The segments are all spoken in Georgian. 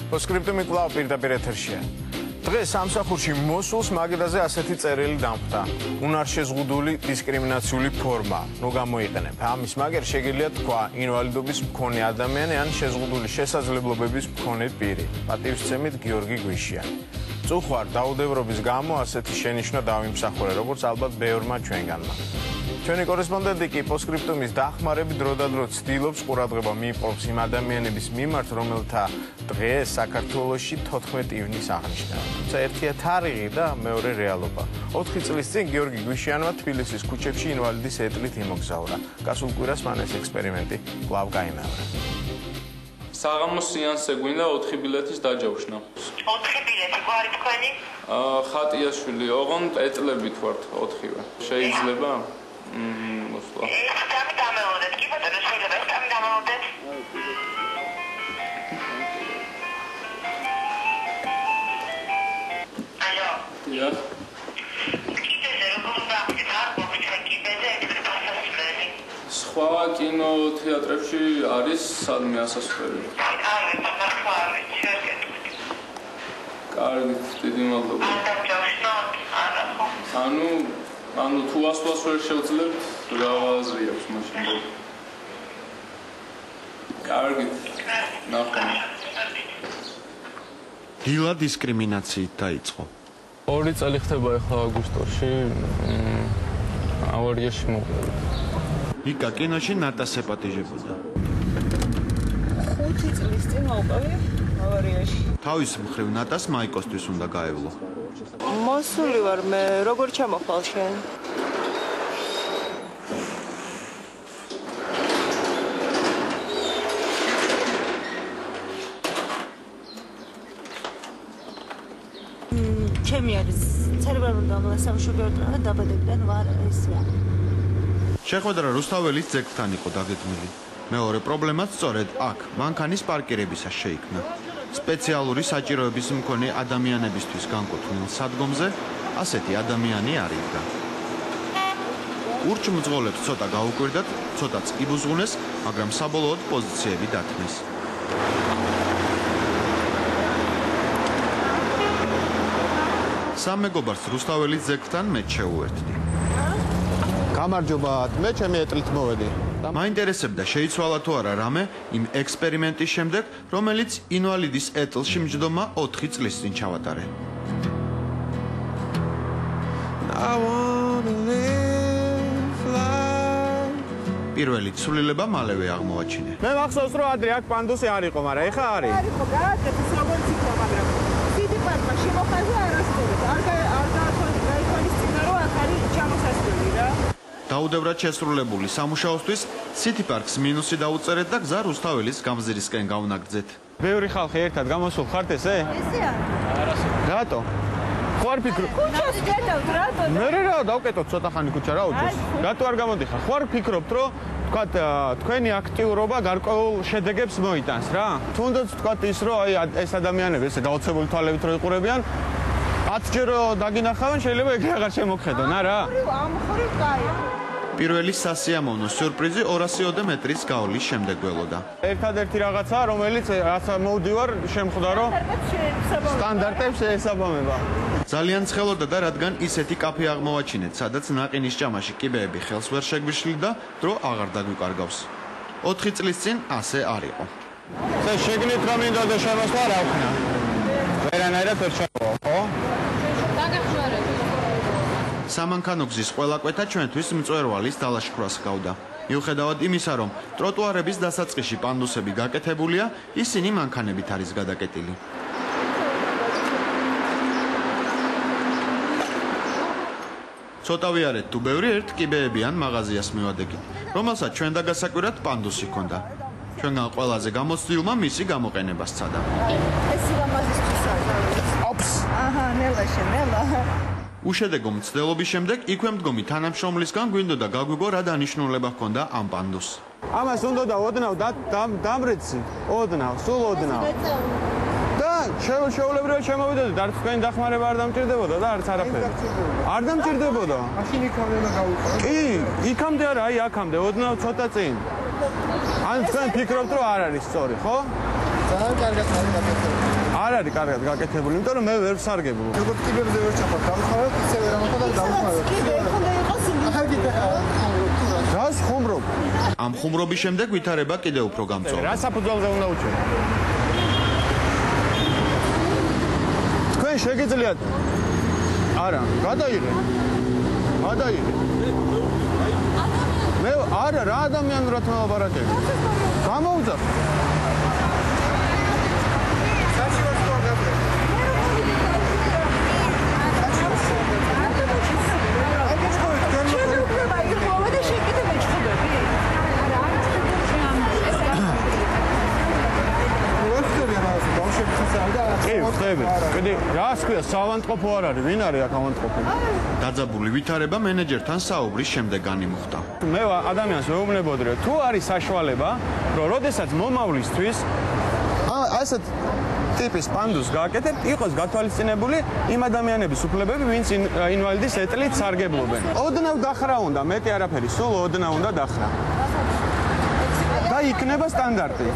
Postscriptum კვლავ პირდაპირ ეთერშია. დღეს სამსახურში მოსულს მაგიდაზე ასეთი წერილი დამხვდა. უნარშეზღუდული დისკრიმინაციული ფორმა. ნუ გამოიყენებ. ამის მაგერ შეგიძლია თქვა ინვალიდობის მქონე ადამიანი ან შეზღუდული შესაძლებლობების მქონე პირი. პატივისცემით გიორგი გვიშიანი. წუხვარ დაუდევრობის გამო ასეთი შენიშვნა დავიმსახურე, როგორც ალბათ ბევრმა ჩვენგანმა. ჩვენი კორესპონდენტი კი პოსტსკრიპტუმის დახმარებით დროდადრო ცდილობს ყურადღება მიიპოვოს იმ ადამიანების მიმართ, რომელთა დღეს საქართველოში 14 ივნის აღნიშნება. თუმცა ერთია თარიღი და მეორე რეალობა. 4 წლის წინ გიორგი გვიშიანმა თბილისის ქუჩებში ინვალიდის ეტლით იმოგზაურა. გასულ კვირას მან ეს ექსპერიმენტი კვლავ გაიმეორა. საღამოს სეანსზე გვინდა 4 ბილეთის დაჯავშნა. 4 ბილეთი გვარი თქვენი? ხატიაშვილი, ოღონდ ეტლებით ვართ 4-ვე. შეიძლება? მოსვლა. ეს თამი დამეულოდეთ, კი ბატონო, შეიძლება ეს თამი დამეულოდეთ? ალო. დიახ. კიდეზე როგორ ვახდით არ მოგჩვენ კიდეზე ეს პროფესიונალი. სხვა კინო თეატრებში არის სადმე ასასვლელი. არის, ნახვა არის, შეგეთ. კარგით, დიდი მადლობა. არ დავჯავშნოთ, არა ხო? ანუ თუ ასვლას ვერ შევძლებთ, რა აზრი აქვს მაშინ? კარგით. ნახვა. დილა დისკრიმინაციით დაიწყო. 2 წელი ხდება ახლა აგვისტოში. ავარიაში მოვიდა. იკა კინოში ნატას ეპატიჟებოდა. 5 წლის წინ მოვყავი ავარიაში. თავის მხრივ ნატას მაიკოსთვის უნდა გაევლო. მოსული ვარ მე, როგორ ჩამოხვალ შენ? ჩემი არის ცერებრალური დამლასამშობლო და დაბადებიდან ვარ ესია. შეხვედრა რუსთაველის ძეგლთან იყო დაგეგმილი. მეორე პრობლემაც სწორედ აქ, მანქანის პარკირებისას შეიქმნა. სპეციალური საჭიროების მქონე ადამიანებისთვის განკუთვნილ სადგომზე ასეთი ადამიანი არ იდგა. ურჩმძღოლებს ცოტა გაუკვირდათ, ცოტაც იბუზღუნეს, მაგრამ საბოლოოდ პოზიციები დათმეს. სამ მეგობარს რუსთაველის ძეგლთან მეც შეუერთდი. გამარჯობა, მე ჩემი ეტლით მოვედი. მაინტერესებდა შეიცვალა თუ არა რამე იმ ექსპერიმენტის შემდეგ, რომელიც ინვალიდის ეტლში მჯდომა 4 წლის წინ ჩავატარე. პირველი ცვლილება მალევე აღმოვაჩინე. მე მახსოვს რომ ადრე აქ პანდუსი არ იყო, მაგრამ ეხა არის. არ იყო, გააკეთეს როგორც იყო, მაგრამ დიდი პარკმა შემოხაზე არასდროს. არ გაითვალისწინა რომ აქ არის ჩამოსასვლელი რა. დაუდევრად შესრულებული სამუშაოსთვის City Parks მინუსი დაუწერეთ და გზა რუსთაველის გამზირისკენ გავნაგრძეთ. ბევრი ხალხი ერთად გამოსულ ხართ ესე? ესეა. რატო? ხوار ფიქრობ. ქუჩას გეტავთ რატო? მე რა დავკეტოთ ცოტა ხანი ქუჩა რა უძოს. რატო არ გამოდიხარ? ხوار ფიქრობთ რომ თქვათ თქვენი აქტიურობა გარკვეულ შედეგებს მოიტანს რა? თუნდაც თქვათ ის რომ აი ეს ადამიანები ესე გაოცებული თვალებით რო იყურებიან 10 ჯერო დაგინახავენ შეიძლება ეგრე აღარ შემოგხედონ არა? ამ ხრივ კაია. პირველი სასიამოვნო სიურპრიზი 200 მეტრის გავლის შემდეგ ველოდა. ერთადერთი რაღაცა რომელიც რაცა მოვდივარ შემხვდა რომ სტანდარტებს ესაბამება. ძალიან ცხელოდა და რადგან ისეთი კაფე აღმოვაჩინეთ, სადაც ნაყინის ჭამაში კიბეები ხელს ვერ შეგვიშლიდა, დრო აღარ დაგვიკარგავს. 4 წლის წინ ასე არ იყო. ეს შეგნით რომ მინდა და შემოსვლა რა ვქნა? ვერანაირად ვერ შემოვა, ხო? სამანქანო გზის ყველა კვეთა ჩვენთვის მწვერვალის დალაშქვრას ჰგავდა. მიუხედავად იმისა, რომ ტროტუარების დასაწყისში პანდუსები გაკეთებულია, ისინი მანქანებით არის გადაკეტილი. ცოტა ვიარეთ თუ ბევრი ერთ კიბეებიან მაღაზიას მივადექით, რომელსაც ჩვენ დაგასაკვირად პანდუსი ჰქონდა. ჩვენგან ყველაზე გამოცდილმა მისი გამოყენება სცადა. ეს ლამაზისთვის არის. ოპს. აჰა, ნელა. უშედეგო მცდელობის შემდეგ იქვე მდგომი თანამშრომლისგან გვინდოდა გაგვიგო რა დანიშნულება ჰქონდა ამ პანდუსს. ამას უნდა და ოდნავ დამრეცი, ოდნავ, სულ ოდნავ. და შეულებრივად შემოვიდოდი და არც თქვენი დახმარება არ დამჭირდებოდა და არც არაფერი. არ დამჭირდებოდა. მაშინ იქამდე უნდა გავუყო. კი, იქამდე არა, აი აქამდე, ოდნავ ცოტა წინ. ან თქვენ ფიქრობთ რომ არ არის სწორი, ხო? ძალიან კარგად არის. არ არის კარგად გაკეთებული, იმიტომ რომ მე ვერ ვსარგებლობ. როგორც კიბერზე ვერ ჩახვალ, დამხმარებ, ისევე რა მოხდა და დამხმარებ. რას ხუმრობ? ამ ხუმრობის შემდეგ ვითარება კიდევ უფრო გამწვავ. რა საფუძველზე უნდა უჩვენო? თქვენ შეგიძლიათ არა, გადაიღე. მე არა რა ადამიანურად მოვაბარაკები. გამოვძახ. კიდე რას ქვია საავადმყოფო არ არის, ვინ არის აქ ავადმყოფო? დაძაბული ვითარება მენეჯერთან საუბრის შემდეგ განიმუხტა. მე ადამიანს ვეუბნებოდი რომ თუ არის საშუალება, რომ როდესაც მომავლისთვის ასეთ ტიპის პანდუს გააკეთებთ, იყოს გათვალისწინებული იმ ადამიანების უფლებები, ვინც ინვალიდის ეტლით სარგებლობენ. ოდნავ დახრა უნდა, მეტი არაფერი, სულ ოდნავ უნდა დახრა. და იქნება სტანდარტი.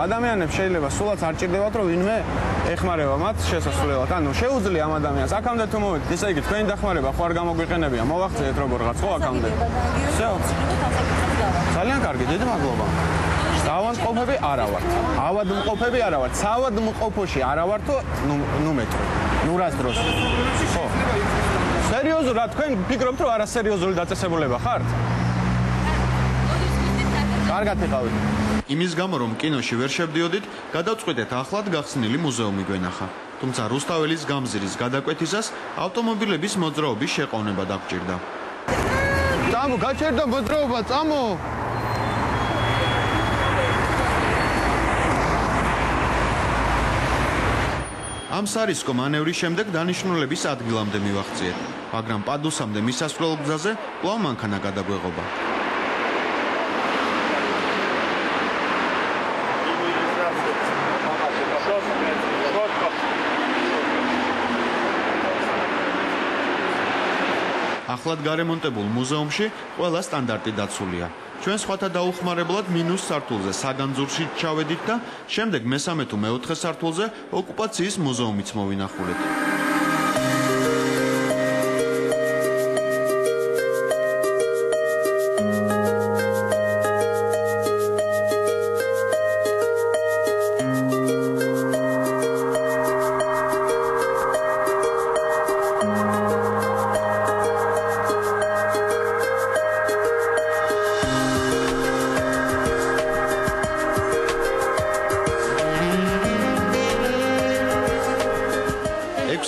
ადამიანებს შეიძლება სულაც არ ჭირდებათ, რომ ვინმე ეხმარება მათ შესასრულებლად. ანუ შეუძლია ამ ადამიანს აქამდე თუ მოვედით, ესე იგი თქვენი დახმარება ხო არ გამოგვიყენებია, მოვახცეთ როგორღაც ხო აქამდე. всё. ძალიან კარგი, დიდი მადლობა. ავადმყოფები არა ვართ. ავადმყოფები არა ვართ. საავადმყოფოში არა ვართო, ნუ მეტყვი. ნუ რას დროს. ხო. სერიოზულად თქვენ ფიქრობთ, რომ არასერიოზული დაწესებულება ხართ? კარგად იყავით. იმის გამო რომ კინოში ვერ შევდიოდით, გადავწყვიტეთ ახლად გახსნილი მუზეუმი გვენახა. თუმცა რუსთაველის გამზირის გადაკვეთისას ავტომობილების მოძრაობის შეყოვნება დაგჭირდა. წამო, გაჩერდა მოძრაობა, წამო. ამ სარისკო მანევრის შემდეგ დანიშნულების ადგილამდე მივახციეთ, მაგრამ პადუსამდე მისასვლელ გზაზე კვლავ მანქანა გადაგვეღობა. ახლად გარემონტებულ მუზეუმში ყველა სტანდარტი დაცულია. ჩვენ სხვათა დაუხმარებლად მინუს სართულზე საგანძურში ჩავედით და შემდეგ მესამე თუ მეოთხე სართულზე ოკუპაციის მუზეუმიც მოვინახულეთ.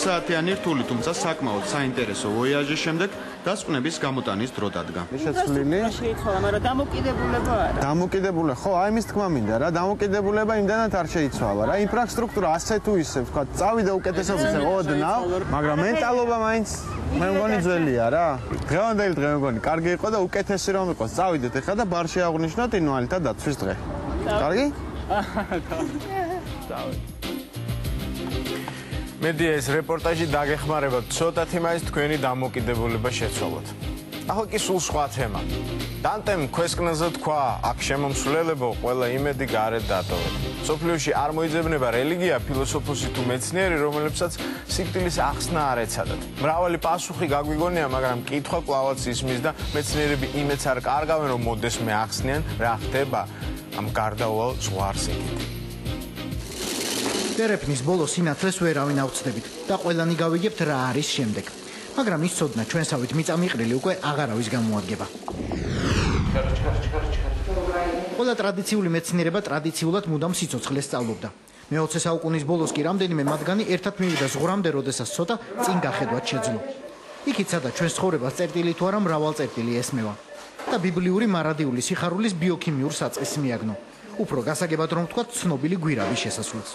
საათიანი რთული, თუმცა საკმაოდ საინტერესო ვოიაჟის შემდეგ დასკვნების გამოტანის დრო დადგა. შეცვლილი? შეიცვალა, მაგრამ დამოკიდებულება არა. დამოკიდებულება, ხო, აი მის თქმა მინდა რა, დამოკიდებულება იმდანაც არ შეიცვალა რა. ინფრასტრუქტურა ასე თუ ისე, თქვა, წავიდა უკეთესობაზე ოდნავ, მაგრამ მენტალობა მაინც მე მგონი ძველია რა. დღევანდელი დღე მე მგონი კარგი იყო და უკეთესი რომ იყოს. წავიდეთ ახლა და ბარში აღვნიშნოთ ინვალიდთა დაცვის დღე. კარგი? მედია ეს რეპორტაჟი დაგეხმარებათ ცოტათი მაინც თქვენი დამოკიდებულება შეცვალოთ. ახლა კი სულ სხვა თემა. დანტემ ქვესკნელზე თქვა, აქ შემომსვლელებო, ყველა იმედი გარეთ დატოვეთ. სოფლიოში არ მოიძებნება რელიგია, ფილოსოფოსი თუ მეცნიერი, რომლებსაც სიკვდილის ახსნა არ ეცადათ. მრავალი პასუხი გაგვიგონია, მაგრამ კითხვა კვლავაც ისმის და მეცნიერები იმეც არ კარგავენ, რომ მოდეს მე ახსნიან, რა ხდება ამ გარდაუვალ ზღვარს ეკით. დერეფნის ბოლო სინათლეს ვერავინ ავწდებით და ყველანი გავიგებთ რა არის შემდეგ. მაგრამ ის ცოდნა ჩვენსავით მიწამიყრილი უკვე აღარავის გამოადგება. ყველა ტრადიციული მეცნიერება ტრადიციულად მუდამ სიცოცხლეს სწავლობდა. მე-20 საუკუნის ბოლოს კი რამდენიმე მათგანი ერთად მივიდა ზღვრამდე, როდესაც ცოტა წინ გახედვათ შეძლო. იქით სადაც ჩვენს ცხოვრებას წერტილი თუ არა მრავალწერტილი ესმევა და ბიბლიური მარადიული სიხარულის ბიოქიმიურ საწყისს მიაგნო. უფრო გასაგებად რომ ვთქვათ, ცნობილი გვირაბის შესასრულს.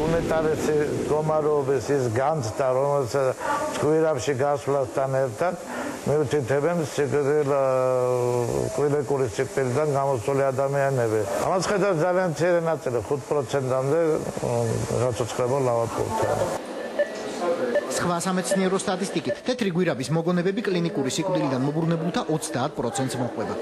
უნეტარესი მდგომარეობის ის განცდა, რომელსაც გვირაბში გასვლასთან ერთად მიუთითებენ კლინიკური სიკვდილიდან გამოსული ადამიანები. ამას ხედავთ ძალიან მცირე ნაწილი, 5%-მდე გაცოცხლებულ ავადმყოფთა. სხვა სამეცნიერო სტატისტიკით, თეთრი გვირაბის მოგონებები კლინიკური სიკვდილიდან მობრუნებულთა 30%-ს მოჰყვება.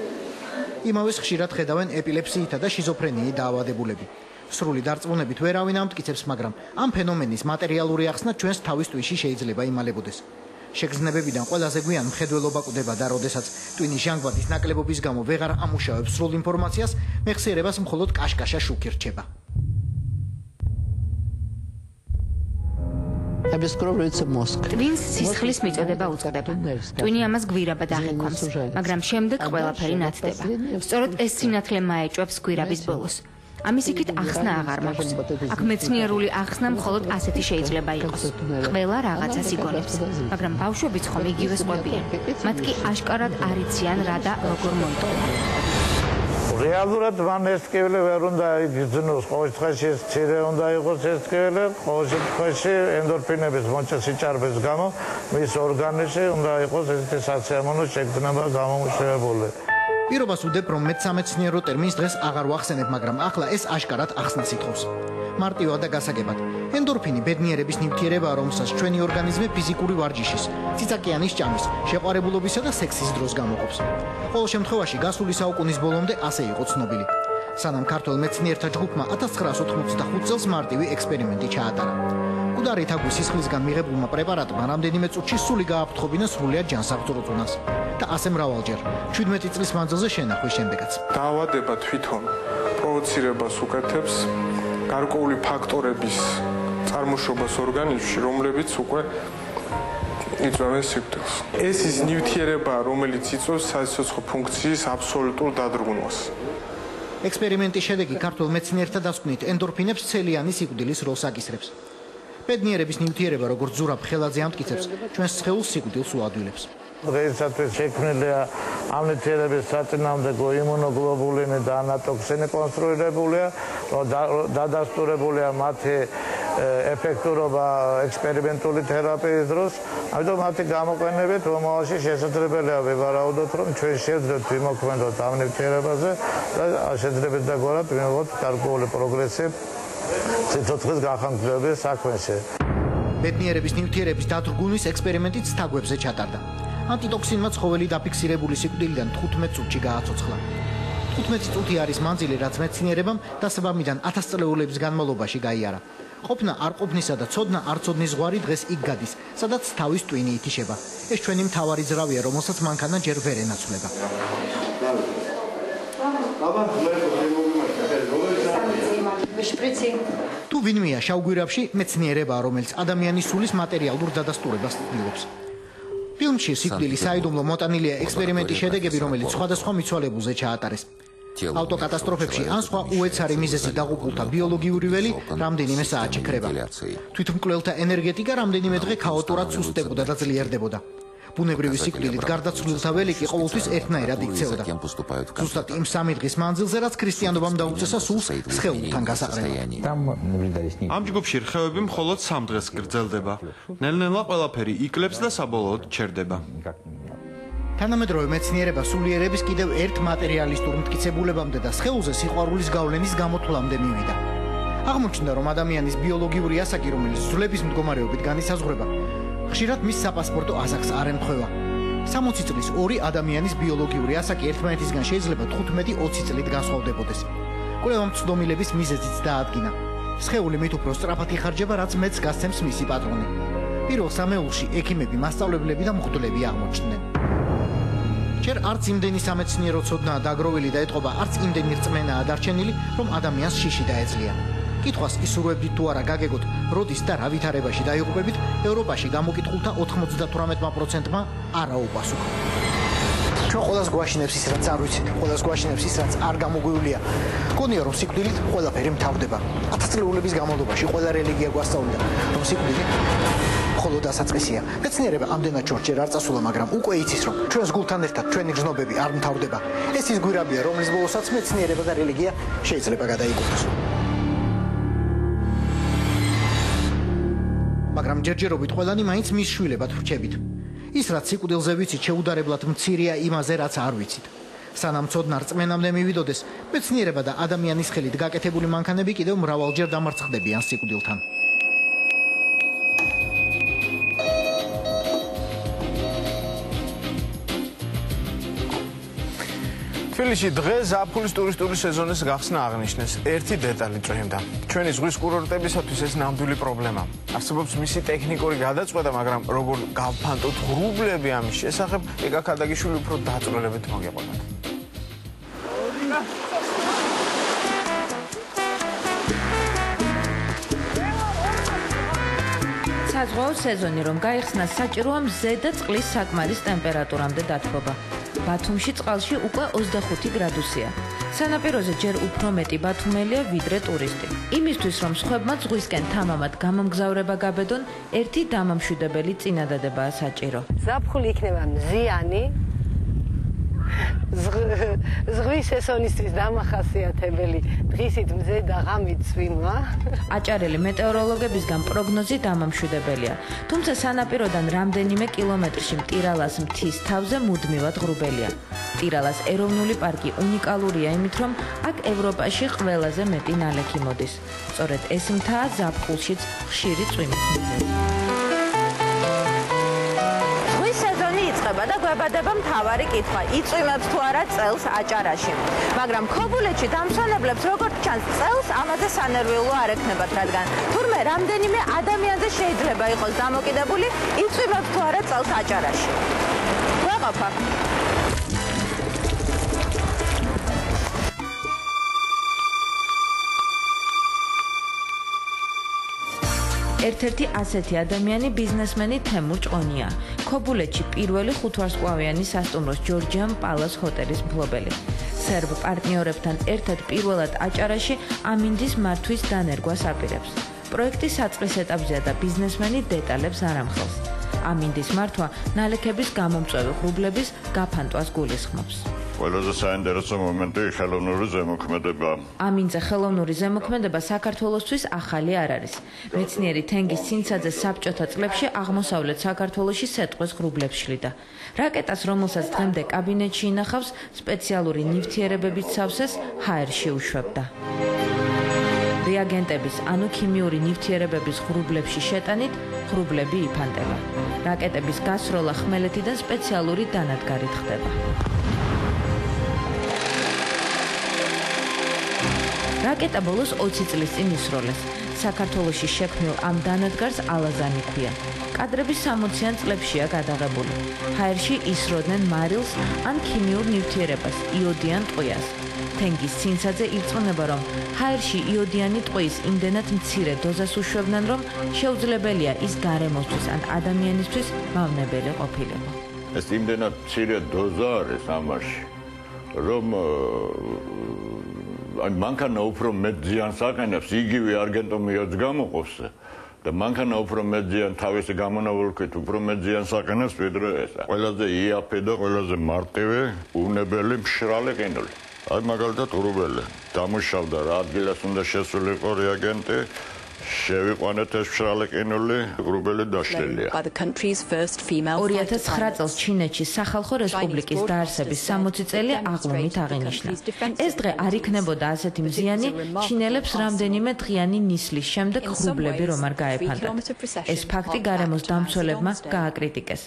იმავეს ხშირად ხედავენ ეპილეფსიითა და შიზოფრენიით დაავადებულები. სრული დარწმუნებით ვერავინ ამტკიცებს, მაგრამ ამ ფენომენის მატერიალური ახსნა ჩვენს თავის ტვინში შეიძლება იმალებოდეს. შეგრძნებებიდან ყველაზე გვიან მხედველობა კვდება და როდესაც ტვინის ჟანგბადის ნაკლებობის გამო ვეღარ ამუშავებს სრულ ინფორმაციას, მეხსიერებას მხოლოდ კაშკაშა შუქი რჩება. ტვინს სისხლის მიწოდება უწოდება. ტვინი ამას გვირაბად აღიქვამს, მაგრამ შემდეგ ყველაფერი ნათდება. სწორედ ეს სინათლე მაეჭვებს გვირაბის ბოლოს. ამის იქით ახსნა აღარ მაქვს. აქ მეცნიერული ახსნა მხოლოდ ასეთი შეიძლება იყოს. ყველა რაღაცას იგონებს, მაგრამ ბავშვებიც ხომ იგივეს ყვებიან. მათ კი აშკარად არ იციან რა და როგორ მოიტყვა. რეალურად მან ეს ტკივილი ვერ უნდა იგრძნოს, ყოველ შემთხვევაში ეს მცირე უნდა იყოს ეს ტკივილი, ყოველ შემთხვევაში ენდორფინების მოჭა სიჭარბის გამო მის ორგანიზმში უნდა იყოს ესეთი სასიამოვნო შეგრძნება გამომუშავებული. პირობას უდებ, რომ მეც სამეცნიერო ტერმინს დღეს აღარ ვახსენებ, მაგრამ ახლა ეს აშკარად ახსნას ითხოვს. მარტივად და გასაგებად. ენდორფინი ბედნიერების ნივთიერებაა, რომელსაც ჩვენი ორგანიზმი ფიზიკური ვარჯიშის, ციცაკიანის ჭამის, შეყვარებულობისა და სექსის დროს გამოყოფს. ყოველ შემთხვევაში გასული საუკუნის ბოლომდე ასე იყო ცნობილი. სანამ ქართველ მეცნიერთა ჯგუფმა 1985 წელს მარტივი ექსპერიმენტი ჩაატარა. მკვდარი თაგვის სისხლისგან მიღებულმა პრეპარატმა რამდენიმე წუთში სული გააფრთხობინა სრულიად ჯანსაღწროწუნას და ასე მრავალჯერ 17 წლის მანძილზე შენახვის შემდეგაც. დაავადება თვითონ პროვოცირებას უკეთებს გარკვეული ფაქტორების წარმოშობას ორგანიზმში, რომლებიც უკვე იწვევენ სიკვდილს. ეს ის ნივთიერებაა, რომელიც იწვევს სასიცოცხლო ფუნქციის აბსოლუტურ დადრგუნვას. ექსპერიმენტის შედეგი ქართველ მეცნიერთა დასკვნით ენდორფინებს ცელიანი სიკვდილის როლს აკისრებს. ბედნიერების ნივთიერება, როგორც ზურაბ ხელაძე ამტკიცებს, ჩვენს სხეულს სიკვდილს უადვილებს. დღეისათვის შექმნილია ამ ნივთიერების საწინააღმდეგო იმუნოგლობულინი და ანატოქსინი კონსტრუირებულია, დადასტურებულია მათი ეფექტურობა ექსპერიმენტული თერაპიის დროს. ამიტომ მათი გამოყენებით მომავალში შესაძლებელია ვივარაუდოთ, რომ ჩვენ შევძლებთ ვიმოქმედოთ ამ ნივთიერებაზე და შეძლებეთ და გვარად ვიმოხოთ გარკვეული პროგრესი სიცოცხლის განხორციელების საქმეში. ბედნიერების ნივთიერების დათრგუნვის ექსპერიმენტიც თაგვებზე ჩატარდა. ანტიტოქსინმა ცხოველი დაფიქსირებული სიკვდილიდან 15 წუთში გააცოცხლა. 15 წუთი არის მანძილი, რაც მეცნიერებამ დასაბამიდან 1000 წლეულების განმავლობაში გაიარა. ყოფნა არ ყოფნისა და ცოდნა არ ცოდნის ზღვარი დღეს იქ გადის, სადაც თავის ტვინი ითიშება. ეს ჩვენი მთავარი ძრავია, რომელსაც მანქანა ჯერ ვერ ენაცვლება. თუ ვინმეა შავგვირაბში მეცნიერებაა, რომელიც ადამიანის სულის მატერიალურ დადასტურებას ცდილობს. ფილმში სიკვდილი საიდუმლო მოტანილია ექსპერიმენტის შედეგები, რომელიც სხვადასხვა მიცვალებულზე ჩაატარეს. ავტოკატასტროფებში ან სხვა უეცარი მიზეზით დაღუპულთა ბიოლოგიური ველი რამდენიმე საათში ქრება. თვითმკვლელთა ენერგეტიკა რამდენიმე დღე ქაოტურად სუსტებოდა და ძლიერდებოდა. ბუნებრივი სიკვდილით გარდაცვლილთა ველი კი ყოველთვის ერთნაირად იქცეოდა. ზუსტად იმ 3 დღის მანძილზე, რაც ქრისტიანობამ დაუწესა სულს სხეულთან გასაყრება. ამ ჯგუფში რხევები მხოლოდ 3 დღეს გრძელდება. ნელ-ნელა ყველაფერი იკლებს და საბოლოოდ ჩერდება. თანამედროვე მეცნიერება სულიერების კიდევ ერთ მატერიალისტურ მტკიცებულებამდე და სხეულზე სიყვარულის გავლენის გამოთვლამდე მივიდა. აღმოჩნდა, რომ ადამიანის ბიოლოგიური ასაკი, რომელიც ძვლების მდგომარეობით განისაზღვრება, ხშირად მის საპასპორტო ასაკს არ ემთხვევა. 60 წლის ორი ადამიანის ბიოლოგიური ასაკი ერთმანეთისგან შეიძლება 15-20 წლით განსხვავდებოდეს. კვლევამ ცდომილების მიზეზიც დაადგინა. სხეული მით უფრო სწრაფად იხარჯება, რაც მეც გასცემს მისი პატრონი. პირველ სამეულში ექიმები, მასწავლებლები და მღვდლები აღმოჩნდნენ. ჯერ არც იმდენი სამეცნიერო ცოდნაა დაგროვილი და ეტყობა, არც იმდენი რწმენაა დარჩენილი, რომ ადამიანს შიში დაეძლია. კითხვას ისურვებდით თუ არა გაგეგოთ, როდის და რა ვითარებაში დაიღუპებით, ევროპაში გამოკითხულთა 98%-მა არა უპასუხა. ჩვენ ყველას გვაშინებს ის, რაც არ ვიცით, ყველას გვაშინებს ის, რაც არ გამოგვივლია. გონია, რომ სიკვდილით ყველაფერი მთავრდება. 1000 წლეულების განმავლობაში ყველა რელიგია გვასწავლიდა, რომ სიკვდილი მხოლოდ დასაწყისია. მეცნიერება ამდენად ჯერ არ წასულა, მაგრამ უკვე იცის, რომ ჩვენს გულთან ერთად ჩვენი გრძნობები არ მთავრდება. ეს ის გვირაბია, რომლის ბოლოსაც მეცნიერება და რელიგია შეიძლება გადაიკუთვნოს. მაგრამ ჯერჯერობით ყველანი მაინც მის შვილებად ვრჩებით. ის რაც სიკვდილზე ვიცით, შეუდარებლად მცირეა იმაზე, რაც არ ვიცით. სანამ ცოდნა რწმენამდე მივიდოდეს, მეცნიერება და ადამიანის ხელით გაკეთებული მანქანები კიდევ მრავალჯერ დამარცხდებიან სიკვდილთან. თბილისში დღეს ზაფხულის ტურისტული სეზონის გახსნა აღნიშნეს. ერთი დეტალი წვიმდა. ჩვენი ზღვის კურორტებისათვის ეს ნამდვილი პრობლემა. არსებობს მისი ტექნიკური გადაწყვეტა, მაგრამ როგორ გავფანტოთ ღრუბლები ამის შესახებ, ეკა ქადაგიშვილი უფრო დაწვრილებით მოგეყვებათ. საზღვაო სეზონი რომ გაიხსნას, საჭიროა მზედა წყლის საკმარის ტემპერატურამდე დათბობა. ბათუმში წყალში უკვე 25 გრადუსია. სანაპიროზე ჯერ უფრო მეტი ბათუმელია ვიდრე ტურისტი. იმისთვის რომ სხვებმა ზღვისკენ თამამად გამომგზავრება გაბედონ, ერთი დამამშვიდებელი წინადადებაა საჭირო. ზაფხული იქნება მზიანი. ზღვის სეზონისთვის დამახასიათებელი დღისით მზედა ღამით წვიმა. აჭარელი მეტეოროლოგებისგან პროგნოზი დამამშვიდებელია. თუმცა სანაპიროდან რამდენიმე კილომეტრში მტირალას მთის თავზე მუდმივად ღრუბელია. მტირალას ეროვნული პარკი უნიკალურია იმით, რომ აქ ევროპაში ყველაზე მეტი ნალექი მოდის. სწორედ ეს მთაა ზაფხულშიც ხშირი წვიმის მიზეზი. და გვებადება მთავარი კითხვა: იწვიმებს თუ არა წელს აჭარაში? მაგრამ ქობულეთში დამსვენებლებს როგორც ჩანს, წელს ამაზე სანერვიულო არ ექნებათ, რადგან თურმე რამდენიმე ადამიანზე შეიძლება იყოს დამოკიდებული, იწვიმებს თუ არა წელს აჭარაში. ვეყოფა. ერთ-ერთი ასეთი ადამიანი ბიზნესმენი თემურ ჭყონია. ქობულეთში პირველი ხუთვარსკვლავიანი სასტუმროს ჯორჯიან პალას ჰოტელის მფლობელი. სერბ პარტნიორებთან ერთად პირველად აჭარაში ამინდის მართვის დანერგვას აპირებს. პროექტი საწყის ეტაპზეა და ბიზნესმენი დეტალებს არ ამხელს. ამინდის მართვა ნალექების გამომწვევი ღრუბლების გაფანტვას გულისხმობს. ყველაზე საინტერესო მომენტი ხელოვნური ზემოქმედება. ამინძე ხელოვნური ზემოქმედება საქართველოსთვის ახალი არ არის. მეცნიერი თენგის ცინცაძე საბჭოთა წლებში აღმოსავლეთ საქართველოში სეტყვის ღრუბლებს შლიდა. რაკეტას, რომელსაც დღემდე კაბინეტში ინახავს, სპეციალური ნივთიერებებით სავსეს ჰაერში უშვებდა. რეაგენტების, ანუ ქიმიური ნივთიერებების ღრუბლებში შეტანით, ღრუბლები იფანტება. რაკეტების გასროლა ხმელეთიდან სპეციალური დანადგარით ხდება. რაკეტა ბოლოს 20 წლის წინ ისროლეს. საქართველოში შექმნილ ამ დანადგარს ალაზანი ქვია. კადრები 60-იან წლებშია გადაღებული. ჰაერში ისროდნენ მარილს ან ქიმიურ ნივთიერებას, იოდიან ტყვიას. თენგის ცინცაძე ირწმუნება, რომ ჰაერში იოდიანი ტყვის იმდენად მცირე დოზას უშვებდნენ, რომ შეუძლებელია ის გარემოსთვის ან ადამიანისთვის მავნებელი ყოფილიყო. ეს იმდენად მცირე დოზა არის ამაში, რომ მანქანა უფრო მეტ ზიანს აყენებს, იგივე არგენტომიოც გამოყობს და მანქანა უფრო მეტ ზიან თავისი გამონაბოლქვით უფრო მეტ ზიანს აყენებს ვიდრე ეს. ყველაზე იაფი და ყველაზე მარტივი უნებელი მშრალი ყინული. აი მაგალითად ღრუბელი დამუშავდა რა ადგილას უნდა შესულიყო რეაგენტი, შევიყვანეთ ეს მშრალი ყინული, ღრუბელი დაშლილია. 2009 წელს ჩინეთში სახალხო რესპუბლიკის დაარსების 60 წელი აღლუმით აღინიშნა. ეს დღე არ იქნებოდა ასეთი მზიანი, ჩინელებს რამდენიმე დღიანი ნისლის შემდეგ ღრუბლები რომ არ გაეფანტათ. ეს ფაქტი გარემოს დამცველებმა გააკრიტიკეს.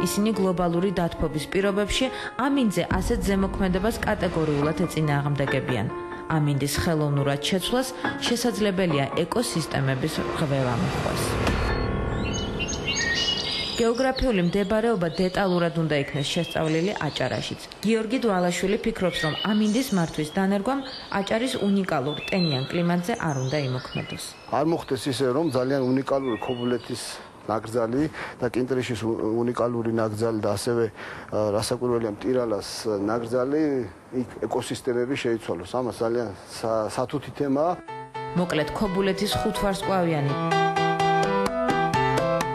ისინი გლობალური დათბობის პირობებში ამინძე ასეთ ზემოქმედებას კატეგორიულად ეწინააღმდეგებიან. ამინდის ხელოვნურად შეცვლას შესაძლებელია ეკოსისტემების რღვევა მოხდეს. გეოგრაფიული მდებარეობა დეტალურად უნდა იქნეს შესწავლილი აჭარაშიც. გიორგი დვალაშვილი ფიქრობს, რომ ამინდის მართვის დანერგვამ აჭარის უნიკალურ ტენიან კლიმატზე არ უნდა იმოქმედოს. არ მოხდეს ისე, რომ ძალიან უნიკალური ქობულეთის ნაკრძალი და კინტრიშის უნიკალური ნაკრძალი და ასევე რასაკვირველია მტირალას ნაკრძალი ეკოსისტემები შეიცვალოს. ამას ძალიან სათუთი თემაა. მოკლედ ქობულეთის ხუთვარსკვლავიანი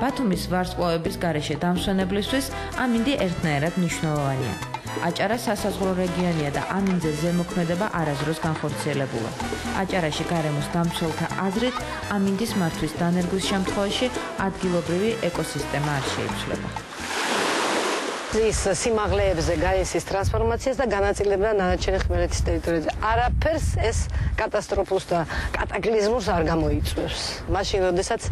ბათუმის ვარსკვლავების გარეშე დამსვენებლისთვის ამინდი ერთნაირად მნიშვნელოვანია. აჭარა სასაზღვრო რეგიონია და ამინძე ზემოქმედება არასდროს განხორციელებულა. აჭარაში გარემოს დამცველთა აზრით, ამინდის მართვის დანერგვის შემთხვევაში ადგილობრივი ეკოსისტემა არ შეიცვლება. ის სიმაღლეებზე გაისის ტრანსფორმაციას და განაწილებდა ნანაჩენი ხმელეთის ტერიტორიაზე. არაფერს ეს კატასტროფულს და კატაკლიზმურს არ გამოიწვევს. მაშინ, როდესაც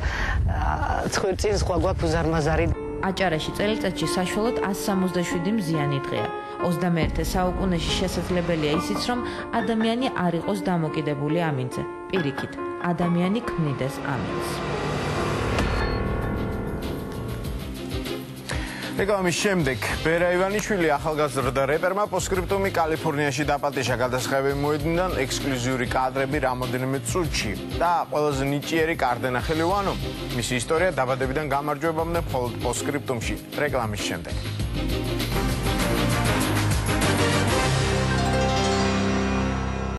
ცხვირწინ სხვა გვაქვს უზარმაზარი. აჭარაში წელიწადში საშუალოდ 167 მზიანი დღეა. 21 საუკუნეში შესაძლებელია ისიც, რომ ადამიანი არ იყოს დამოკიდებული ამინზე. პირიქით, ადამიანი ქმნიდეს ამინს. რეკლამის შემდეგ ბერა ივანიშვილი ახალგაზრდა რეპერმა პოსტსკრიპტუმი კალიფორნიაში დაპატიჟა გადასხევები მოედნიდან ექსკლუზიური კადრები რამოდენიმე წუთში და ყველაზე ნიჭიერი კარდენახელი ვანო მისი ისტორია დაბადებიდან გამარჯვებამდე მხოლოდ პოსტსკრიპტუმში რეკლამის შემდეგ